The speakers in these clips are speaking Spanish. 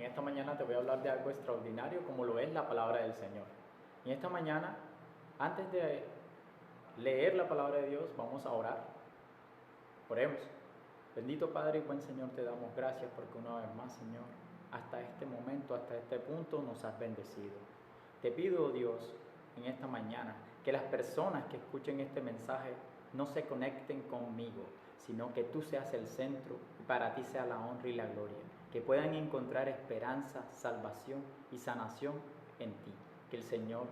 En esta mañana te voy a hablar de algo extraordinario como lo es la palabra del Señor. En esta mañana, antes de leer la palabra de Dios, vamos a orar. Oremos. Bendito Padre y buen Señor, te damos gracias porque una vez más, Señor, hasta este momento, hasta este punto nos has bendecido. Te pido, oh Dios, en esta mañana, que las personas que escuchen este mensaje no se conecten conmigo, sino que tú seas el centro y para ti sea la honra y la gloria. Que puedan encontrar esperanza, salvación y sanación en ti. Que el Señor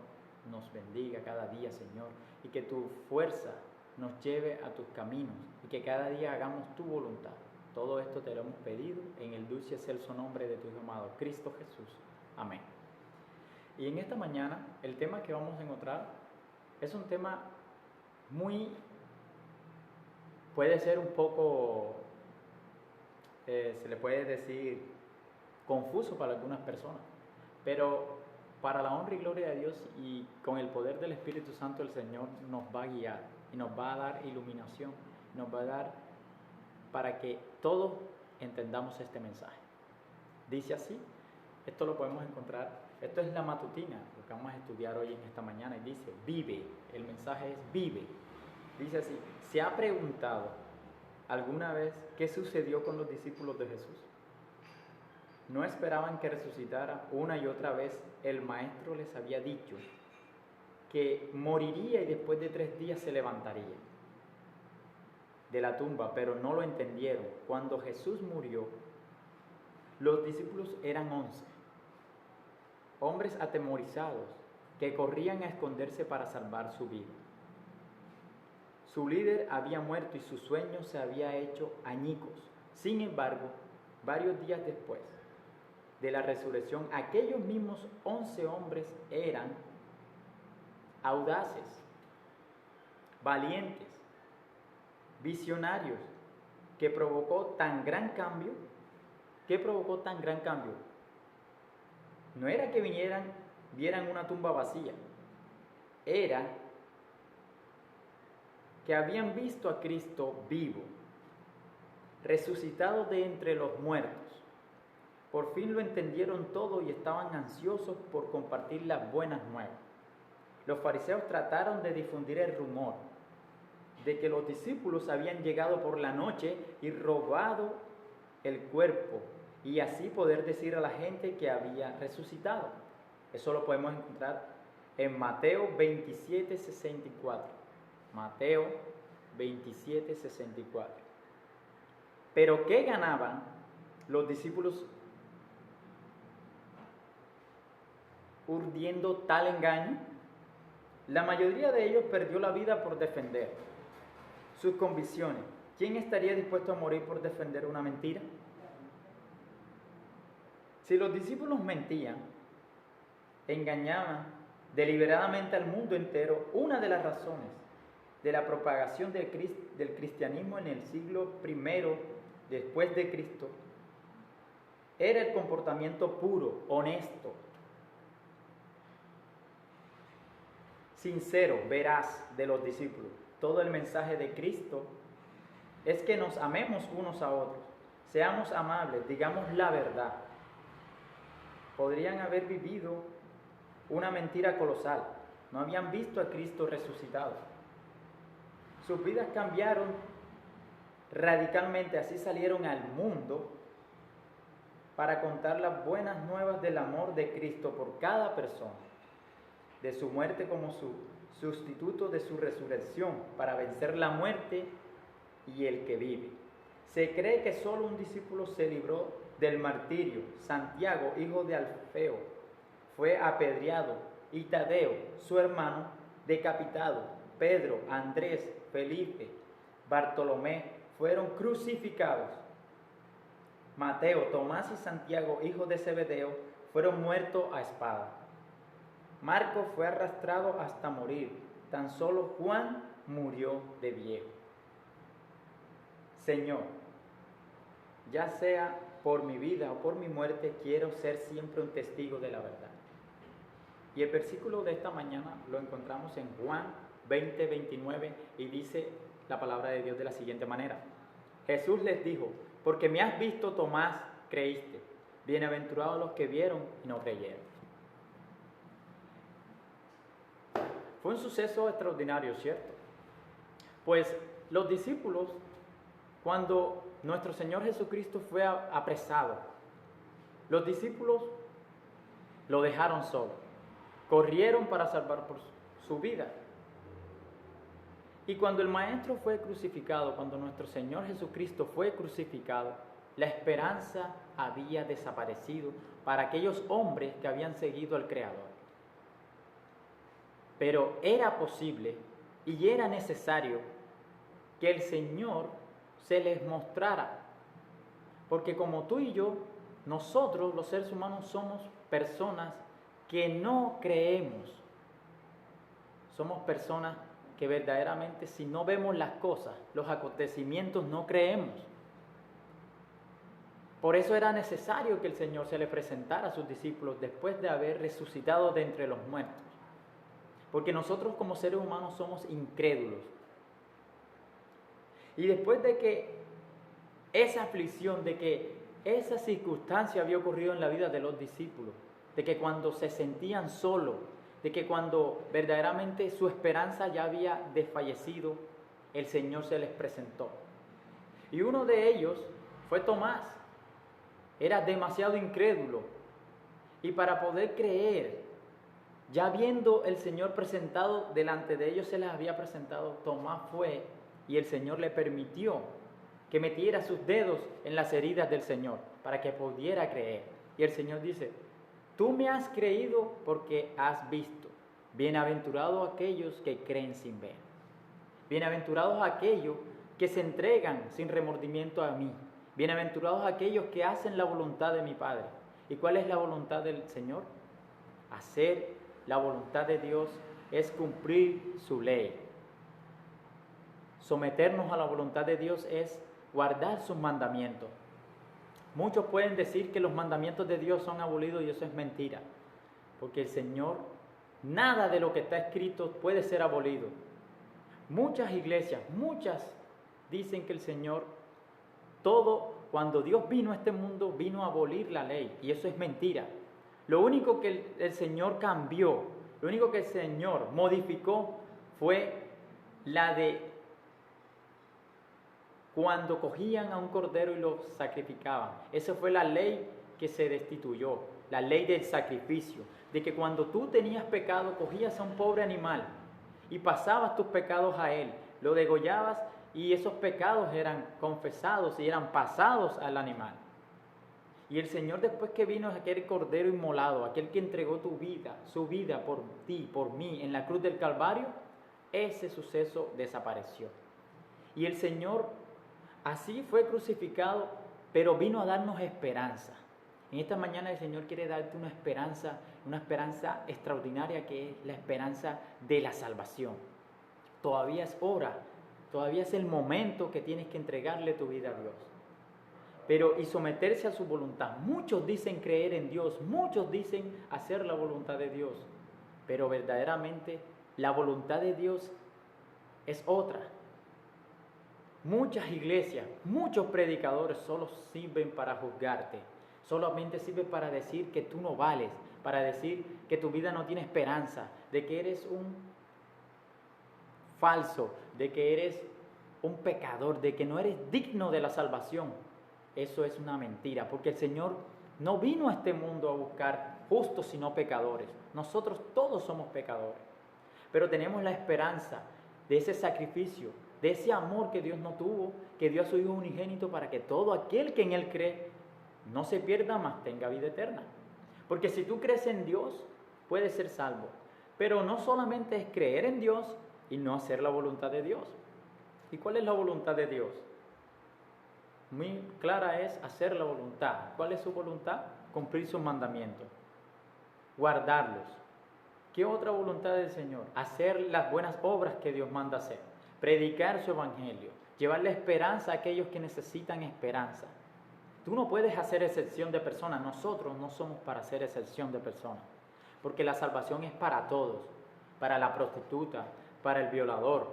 nos bendiga cada día, Señor, y que tu fuerza nos lleve a tus caminos y que cada día hagamos tu voluntad. Todo esto te lo hemos pedido en el dulce y excelso nombre de tu Hijo amado, Cristo Jesús. Amén. Y en esta mañana, el tema que vamos a encontrar es un tema puede ser un poco, se le puede decir, confuso para algunas personas, pero para la honra y gloria de Dios y con el poder del Espíritu Santo, el Señor nos va a guiar y nos va a dar iluminación, nos va a dar para que todos entendamos este mensaje. Dice así, esto lo podemos encontrar, esto es la matutina, lo que vamos a estudiar hoy en esta mañana, y dice, vive, el mensaje es vive. Dice así, ¿se ha preguntado alguna vez qué sucedió con los discípulos de Jesús? No esperaban que resucitara una y otra vez. El Maestro les había dicho que moriría y después de 3 días se levantaría de la tumba, pero no lo entendieron. Cuando Jesús murió, los discípulos eran 11, hombres atemorizados que corrían a esconderse para salvar su vida. Su líder había muerto y su sueño se había hecho añicos. Sin embargo, varios días después de la resurrección, aquellos mismos 11 hombres eran audaces, valientes, visionarios, que provocó tan gran cambio. ¿Qué provocó tan gran cambio? No era que vieran una tumba vacía, era que habían visto a Cristo vivo, resucitado de entre los muertos. Por fin lo entendieron todo y estaban ansiosos por compartir las buenas nuevas. Los fariseos trataron de difundir el rumor de que los discípulos habían llegado por la noche y robado el cuerpo, y así poder decir a la gente que había resucitado. Eso lo podemos encontrar en Mateo 27:64. Mateo 27:64. Pero ¿qué ganaban los discípulos urdiendo tal engaño? La mayoría de ellos perdió la vida por defender sus convicciones. ¿Quién estaría dispuesto a morir por defender una mentira? Si los discípulos mentían, engañaban deliberadamente al mundo entero, una de las razones de la propagación del cristianismo en el siglo I después de Cristo era el comportamiento puro, honesto, sincero, veraz de los discípulos. Todo el mensaje de Cristo es que nos amemos unos a otros, seamos amables, digamos la verdad. Podrían haber vivido una mentira colosal, no habían visto a Cristo resucitado. Sus vidas cambiaron radicalmente, así salieron al mundo para contar las buenas nuevas del amor de Cristo por cada persona, de su muerte como su sustituto, de su resurrección para vencer la muerte y el que vive. Se cree que solo un discípulo se libró del martirio. Santiago, hijo de Alfeo, fue apedreado, y Tadeo, su hermano, decapitado. Pedro, Andrés, Felipe, Bartolomé fueron crucificados. Mateo, Tomás y Santiago, hijo de Zebedeo, fueron muertos a espada. Marcos fue arrastrado hasta morir. Tan solo Juan murió de viejo. Señor, ya sea por mi vida o por mi muerte, quiero ser siempre un testigo de la verdad. Y el versículo de esta mañana lo encontramos en Juan 20:29 y dice la palabra de Dios de la siguiente manera. Jesús les dijo: porque me has visto, Tomás, creíste. Bienaventurados los que vieron y no creyeron. Fue un suceso extraordinario, ¿cierto? Pues los discípulos, cuando nuestro Señor Jesucristo fue apresado, los discípulos lo dejaron solo, corrieron para salvar por su vida. Y cuando el Maestro fue crucificado, cuando nuestro Señor Jesucristo fue crucificado, la esperanza había desaparecido para aquellos hombres que habían seguido al Creador. Pero era posible y era necesario que el Señor se les mostrara. Porque como tú y yo, nosotros los seres humanos somos personas que no creemos. Somos personas que verdaderamente si no vemos las cosas, los acontecimientos, no creemos. Por eso era necesario que el Señor se le presentara a sus discípulos después de haber resucitado de entre los muertos. Porque nosotros como seres humanos somos incrédulos. Y después de que esa aflicción, de que esa circunstancia había ocurrido en la vida de los discípulos, de que cuando se sentían solos, de que cuando verdaderamente su esperanza ya había desfallecido, el Señor se les presentó. Y uno de ellos fue Tomás. Era demasiado incrédulo. Y para poder creer, ya viendo el Señor presentado delante de ellos, se les había presentado, Tomás fue y el Señor le permitió que metiera sus dedos en las heridas del Señor para que pudiera creer. Y el Señor dice, tú me has creído porque has visto. Bienaventurados aquellos que creen sin ver. Bienaventurados aquellos que se entregan sin remordimiento a mí. Bienaventurados aquellos que hacen la voluntad de mi Padre. ¿Y cuál es la voluntad del Señor? Hacer la voluntad de Dios es cumplir su ley. Someternos a la voluntad de Dios es guardar sus mandamientos. Muchos pueden decir que los mandamientos de Dios son abolidos y eso es mentira. Porque el Señor, nada de lo que está escrito puede ser abolido. Muchas iglesias, muchas dicen que el Señor, cuando Dios vino a este mundo, vino a abolir la ley. Y eso es mentira. Lo único que el Señor cambió, lo único que el Señor modificó fue la de cuando cogían a un cordero y lo sacrificaban. Esa fue la ley que se destituyó, la ley del sacrificio, de que cuando tú tenías pecado, cogías a un pobre animal y pasabas tus pecados a él, lo degollabas y esos pecados eran confesados y eran pasados al animal. Y el Señor, después que vino aquel cordero inmolado, aquel que entregó su vida por ti, por mí, en la cruz del Calvario, ese suceso desapareció. Y el Señor así fue crucificado, pero vino a darnos esperanza. En esta mañana el Señor quiere darte una esperanza extraordinaria, que es la esperanza de la salvación. Todavía es hora, todavía es el momento que tienes que entregarle tu vida a Dios. Pero y someterse a su voluntad. Muchos dicen creer en Dios, muchos dicen hacer la voluntad de Dios, pero verdaderamente la voluntad de Dios es otra. Muchas iglesias, muchos predicadores solo sirven para juzgarte, solamente sirven para decir que tú no vales, para decir que tu vida no tiene esperanza, de que eres un falso, de que eres un pecador, de que no eres digno de la salvación. Eso es una mentira, porque el Señor no vino a este mundo a buscar justos sino pecadores. Nosotros todos somos pecadores, pero tenemos la esperanza de ese sacrificio, de ese amor que Dios no tuvo, que dio a su Hijo unigénito para que todo aquel que en Él cree no se pierda, mas tenga vida eterna. Porque si tú crees en Dios, puedes ser salvo. Pero no solamente es creer en Dios y no hacer la voluntad de Dios. ¿Y cuál es la voluntad de Dios? Muy clara es hacer la voluntad. ¿Cuál es su voluntad? Cumplir sus mandamientos, guardarlos. ¿Qué otra voluntad del Señor? Hacer las buenas obras que Dios manda hacer, predicar su evangelio, llevarle esperanza a aquellos que necesitan esperanza. Tú no puedes hacer excepción de personas. Nosotros no somos para hacer excepción de personas, porque la salvación es para todos, para la prostituta, para el violador,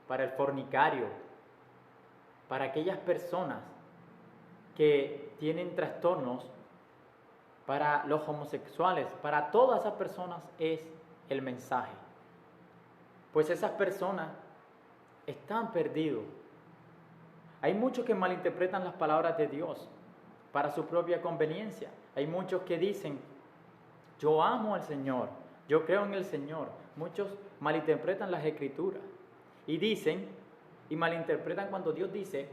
para el fornicario, para aquellas personas que tienen trastornos para los homosexuales, para todas esas personas es el mensaje. Pues esas personas están perdidos. Hay muchos que malinterpretan las palabras de Dios para su propia conveniencia. Hay muchos que dicen, yo amo al Señor, yo creo en el Señor. Muchos malinterpretan las Escrituras y dicen, y malinterpretan cuando Dios dice,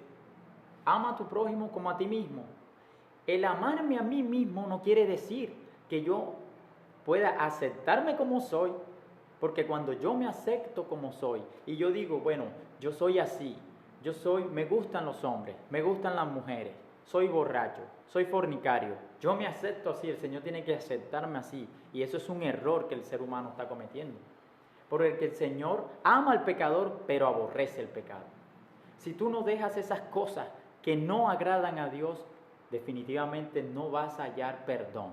ama a tu prójimo como a ti mismo. El amarme a mí mismo no quiere decir que yo pueda aceptarme como soy, porque cuando yo me acepto como soy y yo digo, bueno, yo soy así, me gustan los hombres, me gustan las mujeres, soy borracho, soy fornicario, yo me acepto así, el Señor tiene que aceptarme así, y eso es un error que el ser humano está cometiendo, porque el Señor ama al pecador, pero aborrece el pecado. Si tú no dejas esas cosas que no agradan a Dios, definitivamente no vas a hallar perdón.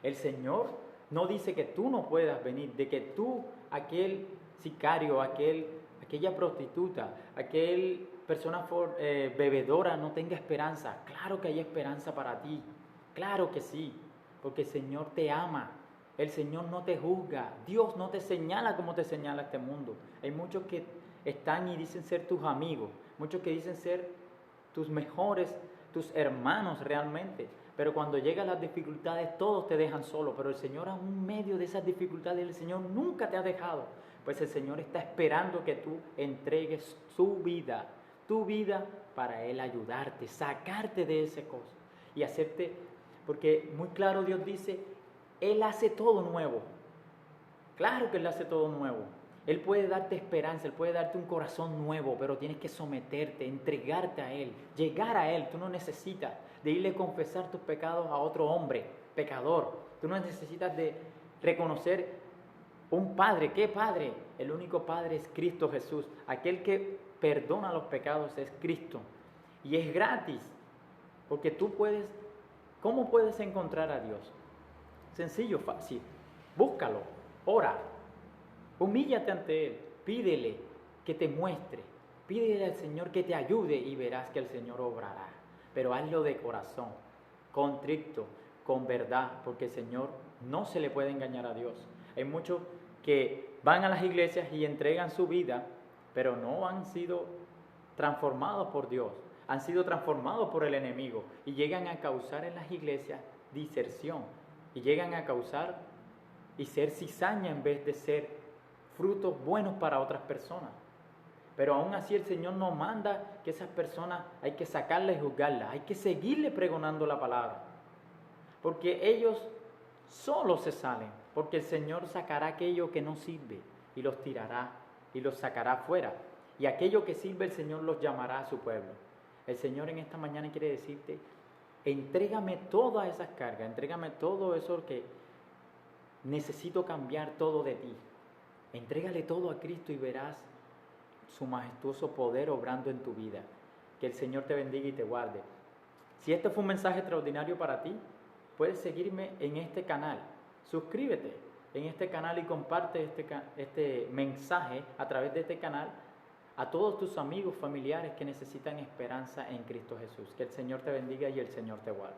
El Señor no dice que tú no puedas venir, de que tú, aquel sicario, aquella prostituta, aquel persona bebedora no tenga esperanza. Claro que hay esperanza para ti, claro que sí, porque el Señor te ama, el Señor no te juzga, Dios no te señala como te señala este mundo. Hay muchos que están y dicen ser tus amigos, muchos que dicen ser tus mejores, tus hermanos realmente, pero cuando llegan las dificultades todos te dejan solo, pero el Señor aún medio de esas dificultades, el Señor nunca te ha dejado, pues el Señor está esperando que tú entregues tu vida para Él ayudarte, sacarte de esa cosa y hacerte, porque muy claro Dios dice, Él hace todo nuevo, claro que Él hace todo nuevo. Él puede darte esperanza, Él puede darte un corazón nuevo, pero tienes que someterte, entregarte a Él, llegar a Él. Tú no necesitas de irle a confesar tus pecados a otro hombre, pecador. Tú no necesitas de reconocer un padre. ¿Qué padre? El único padre es Cristo Jesús. Aquel que perdona los pecados es Cristo. Y es gratis, porque tú puedes, ¿cómo puedes encontrar a Dios? Sencillo, fácil. Búscalo, ora. Humíllate ante Él, pídele que te muestre, pídele al Señor que te ayude y verás que el Señor obrará. Pero hazlo de corazón, contrito, con verdad, porque el Señor no se le puede engañar a Dios. Hay muchos que van a las iglesias y entregan su vida, pero no han sido transformados por Dios, han sido transformados por el enemigo y llegan a causar en las iglesias diserción y llegan a causar y ser cizaña en vez de ser frutos buenos para otras personas. Pero aún así el Señor nos manda que esas personas hay que sacarlas y juzgarlas, hay que seguirle pregonando la palabra, porque ellos solos se salen, porque el Señor sacará aquello que no sirve y los tirará y los sacará fuera, y aquello que sirve el Señor los llamará a su pueblo. El Señor en esta mañana quiere decirte, entrégame todas esas cargas, entrégame todo eso que necesito cambiar todo de ti. Entrégale todo a Cristo y verás su majestuoso poder obrando en tu vida. Que el Señor te bendiga y te guarde. Si este fue un mensaje extraordinario para ti, puedes seguirme en este canal. Suscríbete en este canal y comparte este mensaje a través de este canal a todos tus amigos, familiares que necesitan esperanza en Cristo Jesús. Que el Señor te bendiga y el Señor te guarde.